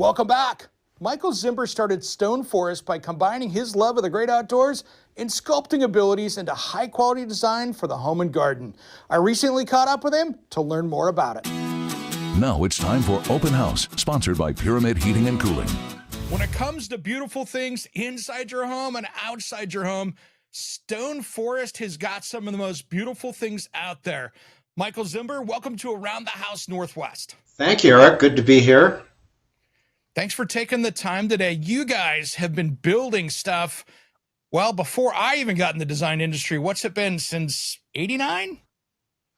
welcome back. Michael Zimber started Stone Forest by combining his love of the great outdoors and sculpting abilities into high-quality design for the home and garden. I recently caught up with him to learn more about it. Now it's time for Open House, sponsored by Pyramid Heating and Cooling. When it comes to beautiful things inside your home and outside your home, Stone Forest has got some of the most beautiful things out there. Michael Zimber, welcome to Around the House Northwest. Thank you, Eric. Good to be here. Thanks for taking the time today. You guys have been building stuff, well, before I even got in the design industry. What's it been, since 89?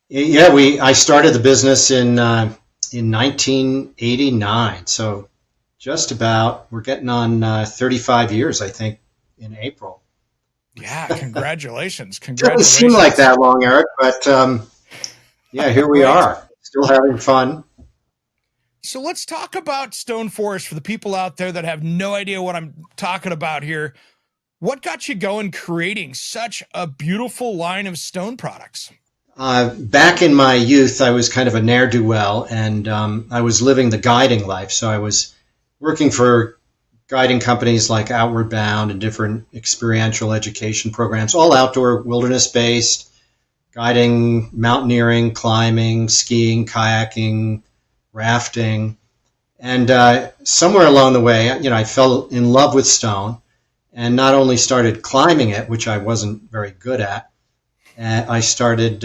Yeah, I started the business in 1989. So just about, we're getting on 35 years, I think, in April. Yeah, congratulations. It doesn't seem like that long, Eric, but yeah, here we are, still having fun. So let's talk about Stone Forest for the people out there that have no idea what I'm talking about here. What got you going creating such a beautiful line of stone products? Back in my youth, I was kind of a ne'er-do-well, and I was living the guiding life. So I was working for guiding companies like Outward Bound and different experiential education programs, all outdoor, wilderness-based, guiding, mountaineering, climbing, skiing, kayaking, rafting. And somewhere along the way, I fell in love with stone and not only started climbing it, which I wasn't very good at, I started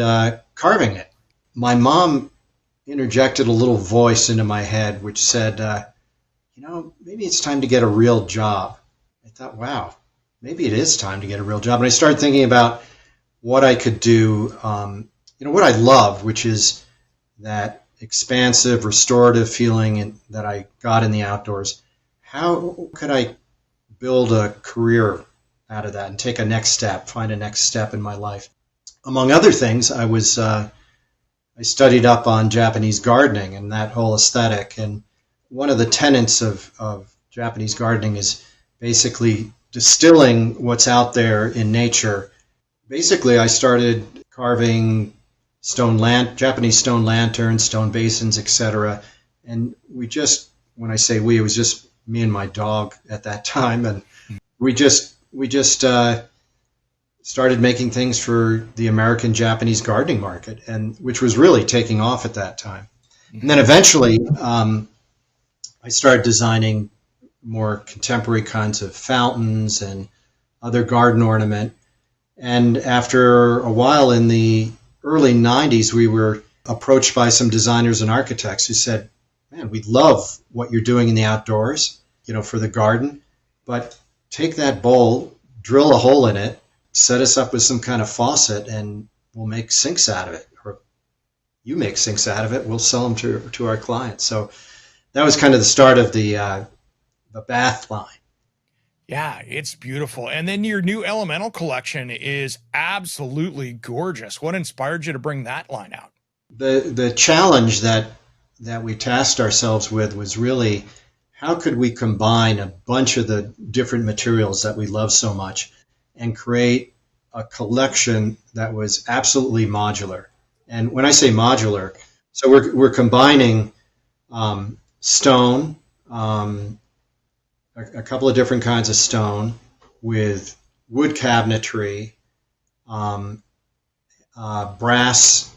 carving it. My mom interjected a little voice into my head which said, maybe it's time to get a real job. I thought, wow, maybe it is time to get a real job. And I started thinking about what I could do, what I love, which is that expansive, restorative feeling that I got in the outdoors. How could I build a career out of that and take a next step, find a next step in my life? Among other things, I studied up on Japanese gardening and that whole aesthetic. And one of the tenets of Japanese gardening is basically distilling what's out there in nature. Basically, I started carving Japanese stone lanterns, stone basins, etc. And when I say we, it was just me and my dog at that time, and we just started making things for the American Japanese gardening market, and which was really taking off at that time. And then eventually, I started designing more contemporary kinds of fountains and other garden ornament. And after a while, in the early 90s, we were approached by some designers and architects who said, man, we love what you're doing in the outdoors, for the garden, but take that bowl, drill a hole in it, set us up with some kind of faucet, and we'll make sinks out of it. Or you make sinks out of it, we'll sell them to our clients. So that was kind of the start of the bath line. Yeah, it's beautiful. And then your new Elemental collection is absolutely gorgeous. What inspired you to bring that line out? The challenge that we tasked ourselves with was really, how could we combine a bunch of the different materials that we love so much and create a collection that was absolutely modular? And when I say modular, so we're combining stone, a couple of different kinds of stone with wood cabinetry, brass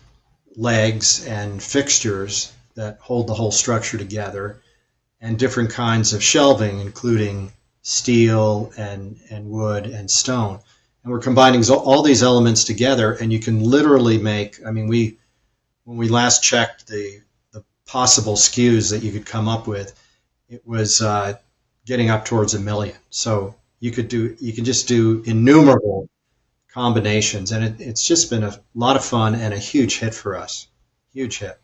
legs and fixtures that hold the whole structure together, and different kinds of shelving, including steel and wood and stone. And we're combining all these elements together, and you can literally make, when we last checked the possible SKUs that you could come up with, it was getting up towards 1 million. So you can just do innumerable combinations, and it's just been a lot of fun and a huge hit for us. Huge hit.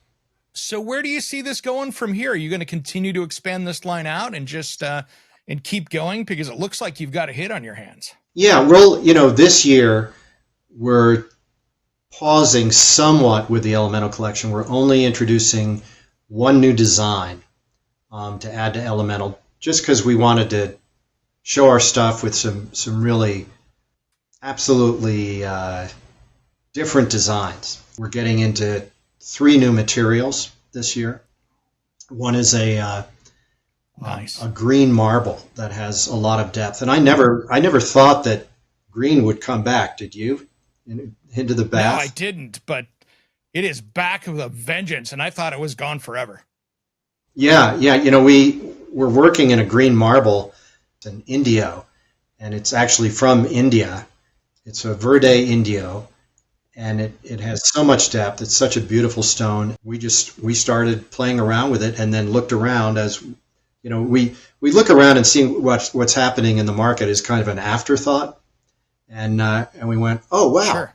So where do you see this going from here? Are you going to continue to expand this line out and just and keep going? Because it looks like you've got a hit on your hands. Yeah, well, this year we're pausing somewhat with the Elemental collection. We're only introducing one new design to add to Elemental, just because we wanted to show our stuff with some really absolutely different designs. We're getting into 3 new materials this year. One is a a green marble that has a lot of depth. And I never thought that green would come back. Did you? Into the bath? No, I didn't, but it is back with a vengeance, and I thought it was gone forever. Yeah. We're working in a green marble, an Indio, and it's actually from India. It's a Verde Indio, and it has so much depth. It's such a beautiful stone. We started playing around with it, and then looked around. As we look around and see what's happening in the market is kind of an afterthought, and we went, oh wow, sure.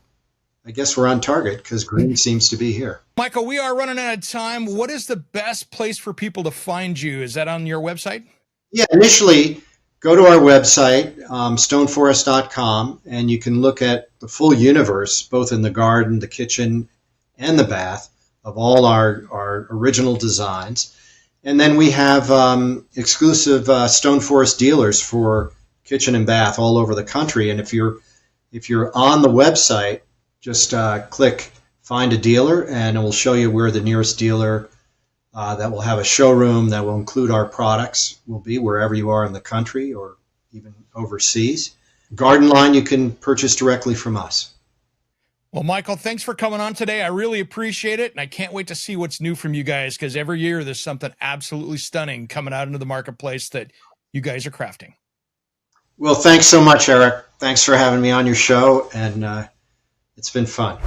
I guess we're on target because green seems to be here. Michael, we are running out of time. What is the best place for people to find you? Is that on your website? Yeah, initially go to our website, stoneforest.com, and you can look at the full universe, both in the garden, the kitchen, and the bath, of all our original designs. And then we have exclusive Stone Forest dealers for kitchen and bath all over the country. And if you're on the website, just click Find a Dealer, and it will show you where the nearest dealer that will have a showroom that will include our products will be, wherever you are in the country or even overseas. Garden line you can purchase directly from us. Well, Michael, thanks for coming on today. I really appreciate it, and I can't wait to see what's new from you guys, because every year there's something absolutely stunning coming out into the marketplace that you guys are crafting. Well, thanks so much, Eric. Thanks for having me on your show, and it's been fun.